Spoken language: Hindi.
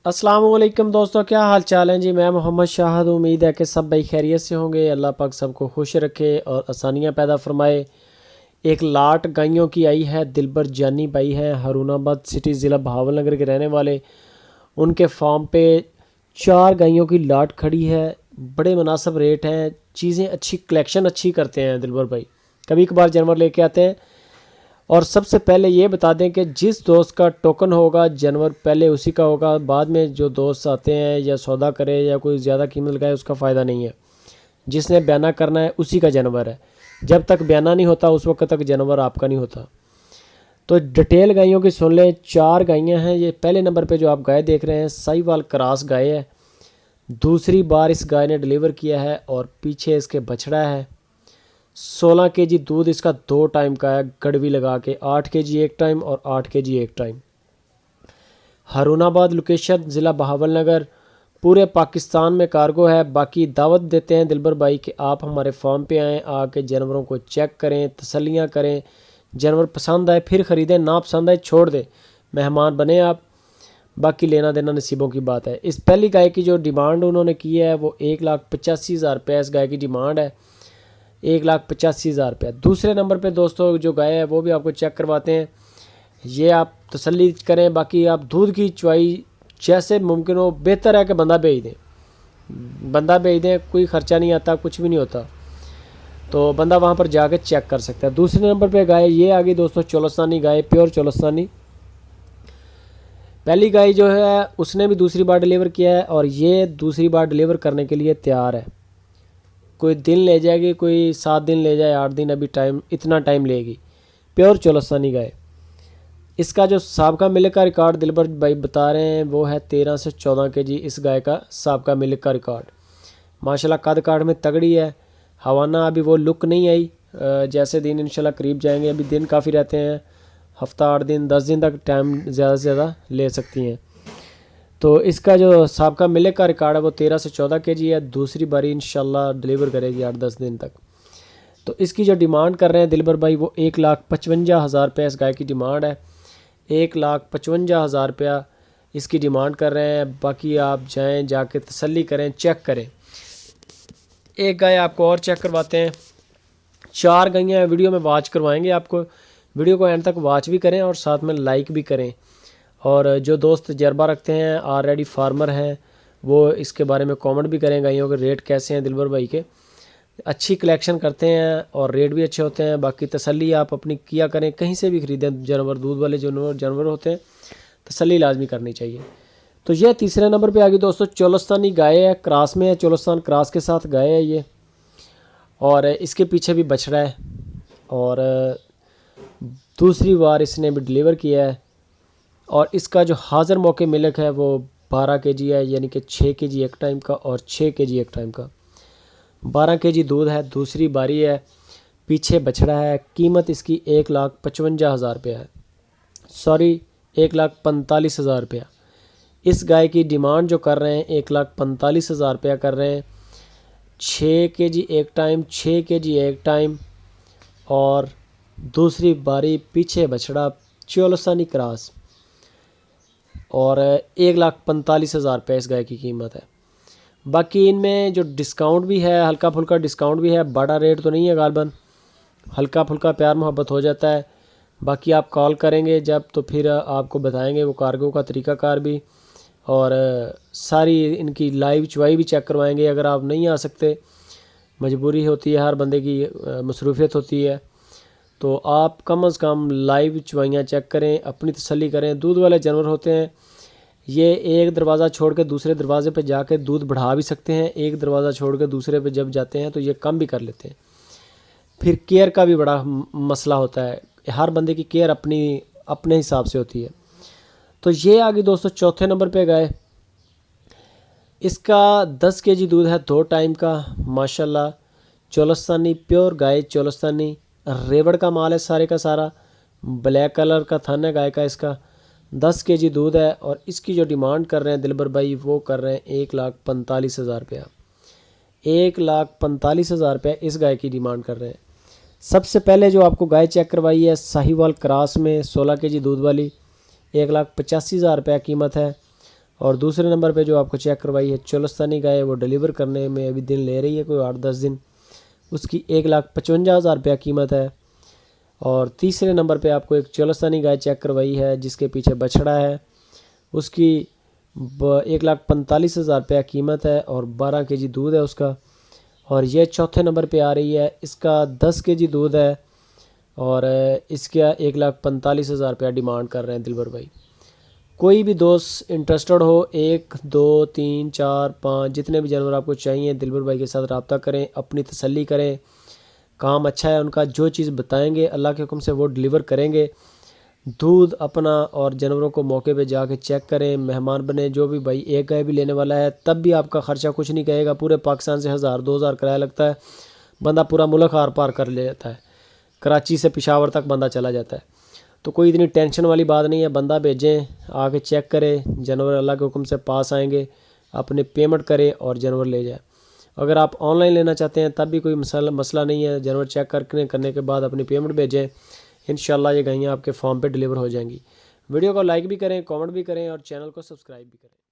अस्सलाम वालेकुम दोस्तों, क्या हाल चाल है जी। मैं मोहम्मद शाहद। उम्मीद है कि सब भाई खैरियत से होंगे। अल्लाह पाक सबको खुश रखे और आसानियाँ पैदा फरमाए। एक लाट गायों की आई है। दिलबर जानी भाई हैं, हारूनाबाद सिटी ज़िला बहावलनगर के रहने वाले। उनके फार्म पे 4 गायों की लाट खड़ी है। बड़े मुनासिब रेट हैं। चीज़ें अच्छी, कलेक्शन अच्छी करते हैं दिलबर भाई। कभी कभार जानवर लेके आते हैं। और सबसे पहले ये बता दें कि जिस दोस्त का टोकन होगा जानवर पहले उसी का होगा। बाद में जो दोस्त आते हैं या सौदा करे या कोई ज़्यादा कीमत लगाए उसका फ़ायदा नहीं है। जिसने बयाना करना है उसी का जानवर है। जब तक बयाना नहीं होता उस वक्त तक जानवर आपका नहीं होता। तो डिटेल गायों की सुन लें। 4 गायें हैं। ये पहले नंबर पे जो आप गाय देख रहे हैं साहिवाल क्रॉस गाय है। दूसरी बार इस गाय ने डिलीवर किया है और पीछे इसके बछड़ा है। 16 केजी दूध इसका 2 टाइम का है। गड़वी लगा के 8 केजी एक टाइम और 8 केजी एक टाइम। हारूनाबाद लोकेशन ज़िला बहावलनगर। पूरे पाकिस्तान में कार्गो है। बाकी दावत देते हैं दिलबर भाई कि आप हमारे फार्म पे आएँ, आके जानवरों को चेक करें, तसल्लियाँ करें। जानवर पसंद आए फिर ख़रीदें, ना पसंद आए छोड़ दें। मेहमान बने आप। बाकी लेना देना नसीबों की बात है। इस पहली गाय की जो डिमांड उन्होंने की है वो 1,85,000 रुपये इस गाय की डिमांड है। 1,85,000 रुपये। दूसरे नंबर पे दोस्तों जो गाय है वो भी आपको चेक करवाते हैं। ये आप तसल्ली करें। बाकी आप दूध की चुवाई जैसे मुमकिन हो, बेहतर है कि बंदा भेज दें। बंदा भेज दें, कोई ख़र्चा नहीं आता, कुछ भी नहीं होता। तो बंदा वहाँ पर जाके चेक कर सकता है। दूसरे नंबर पे गाय ये आ गई दोस्तों, चोलस्तानी गाय, प्योर चोलस्तानी। पहली गाय जो है उसने भी दूसरी बार डिलीवर किया है और ये दूसरी बार डिलीवर करने के लिए तैयार है। कोई दिन ले जाएगी, कोई 7 दिन ले जाए, 8 दिन, अभी टाइम इतना टाइम लेगी। प्योर चोलस्तानी गाय। इसका जो साबका मिल्क का रिकॉर्ड दिलबर भाई बता रहे हैं वो है 13 से 14 केजी इस गाय का साबका मिल्क का रिकॉर्ड। माशाल्लाह कद काट में तगड़ी है। हवाना अभी वो लुक नहीं आई। जैसे दिन इंशाल्लाह करीब जाएंगे, अभी दिन काफ़ी रहते हैं। हफ्ता 8 दिन 10 दिन तक टाइम ज़्यादा से ज़्यादा ले सकती हैं। तो इसका जो साबका मिल्क का रिकॉर्ड है वो 13 से 14 केजी है। दूसरी बारी इंशाल्लाह डिलीवर करेगी 8-10 दिन तक। तो इसकी जो डिमांड कर रहे हैं दिलबर भाई वो 1,55,000 रुपये इस गाय की डिमांड है। 1,55,000 रुपया इसकी डिमांड कर रहे हैं। बाकी आप जाएं, जाके तसल्ली करें, चेक करें। एक गाय आपको और चेक करवाते हैं। 4 गायें वीडियो में वॉच करवाएंगे आपको। वीडियो को एंड तक वॉच भी करें और साथ में लाइक भी करें। और जो दोस्त तजर्बा रखते हैं, ऑलरेडी फार्मर हैं, वो इसके बारे में कमेंट भी करें गायों के रेट कैसे हैं। दिलबर भाई के अच्छी कलेक्शन करते हैं और रेट भी अच्छे होते हैं। बाकी तसल्ली आप अपनी किया करें, कहीं से भी ख़रीदें जानवर, दूध वाले जो जानवर होते हैं तसल्ली लाजमी करनी चाहिए। तो यह तीसरे नंबर पे आ गई दोस्तों, चोलस्तानी गाय है, क्रॉस में है, चोलस्तान क्रॉस के साथ गाय है ये। और इसके पीछे भी बछड़ा है और दूसरी बार इसने भी डिलीवर किया है। और इसका जो हाज़िर मौके मिल्क है वो 12 केजी है, यानी कि 6 केजी एक टाइम का और 6 केजी एक टाइम का। 12 केजी दूध है। दूसरी बारी है। पीछे बछड़ा है। कीमत इसकी 1,55,000 रुपया है। सॉरी, 1,45,000 रुपया। इस गाय की डिमांड जो कर रहे हैं 1,45,000 रुपया कर रहे हैं। 6 केजी एक टाइम, 6 केजी एक टाइम और दूसरी बारी, पीछे बछड़ा, चोलस्तानी क्रॉस। और 1,45,000 रुपये इस गाय की कीमत है। बाकी इनमें जो डिस्काउंट भी है, हल्का फुल्का डिस्काउंट भी है। बड़ा रेट तो नहीं है गालबन, हल्का फुल्का प्यार मोहब्बत हो जाता है। बाकी आप कॉल करेंगे जब तो फिर आपको बताएंगे वो कार्गो का तरीक़ाकार भी। और सारी इनकी लाइव चुवाई भी चेक करवाएंगे। अगर आप नहीं आ सकते, मजबूरी होती है, हर बंदे की मसरूफियत होती है, तो आप कम से कम लाइव चुवाइयाँ चेक करें, अपनी तसल्ली करें। दूध वाले जानवर होते हैं, ये एक दरवाज़ा छोड़ के दूसरे दरवाजे पे जाके दूध बढ़ा भी सकते हैं। एक दरवाज़ा छोड़ के दूसरे पे जब जाते हैं तो ये कम भी कर लेते हैं। फिर केयर का भी बड़ा मसला होता है। हर बंदे की केयर अपने हिसाब से होती है। तो ये आ गई दोस्तों चौथे नंबर पे गाय। इसका 10 केजी दूध है 2 टाइम का। माशाल्लाह चोलस्तानी प्योर गाय, चोलस्तानी रेवड़ का माल है सारे का सारा। ब्लैक कलर का थन है गाय का। इसका 10 केजी दूध है और इसकी जो डिमांड कर रहे हैं दिलबर भाई वो कर रहे हैं 1,45,000 रुपया। 1,45,000 रुपया इस गाय की डिमांड कर रहे हैं। सबसे पहले जो आपको गाय चेक करवाई है साहिवाल क्रॉस में 16 केजी दूध वाली, 1,85,000 रुपया कीमत है। और दूसरे नंबर पे जो आपको चेक करवाई है चोलस्तानी गाय, वो डिलीवर करने में अभी दिन ले रही है, कोई 8-10 दिन। उसकी 1,55,000 रुपया कीमत है। और तीसरे नंबर पे आपको एक चोलस्तानी गाय चेक करवाई है जिसके पीछे बछड़ा है, उसकी 1,45,000 रुपया कीमत है और 12 kg दूध है उसका। और ये चौथे नंबर पे आ रही है, इसका 10 kg दूध है और इसका 1,45,000 रुपया डिमांड कर रहे हैं दिलबर भाई। कोई भी दोस्त इंटरेस्टेड हो, 1, 2, 3, 4, 5 जितने भी जानवर आपको चाहिए दिलबर भाई के साथ रब्ता करें, अपनी तसल्ली करें। काम अच्छा है उनका, जो चीज़ बताएंगे अल्लाह के हुक्म से वो डिलीवर करेंगे। दूध अपना और जानवरों को मौके पे जाके चेक करें, मेहमान बने। जो भी भाई एक गाय भी लेने वाला है तब भी आपका ख़र्चा कुछ नहीं कहेगा। पूरे पाकिस्तान से 1000-2000 किराया लगता है, बंदा पूरा मुल्क आर पार कर ले जाता है। कराची से पेशावर तक बंदा चला जाता है, तो कोई इतनी टेंशन वाली बात नहीं है। बंदा भेजें, आके चेक करें, जानवर अल्लाह के हुक्म से पास आएंगे, अपने पेमेंट करें और जानवर ले जाए। अगर आप ऑनलाइन लेना चाहते हैं तब भी कोई मसला नहीं है। जानवर चेक करने के बाद अपनी पेमेंट भेजें, इंशाल्लाह ये गायें आपके फॉर्म पे डिलीवर हो जाएंगी। वीडियो को लाइक भी करें, कमेंट भी करें और चैनल को सब्सक्राइब भी करें।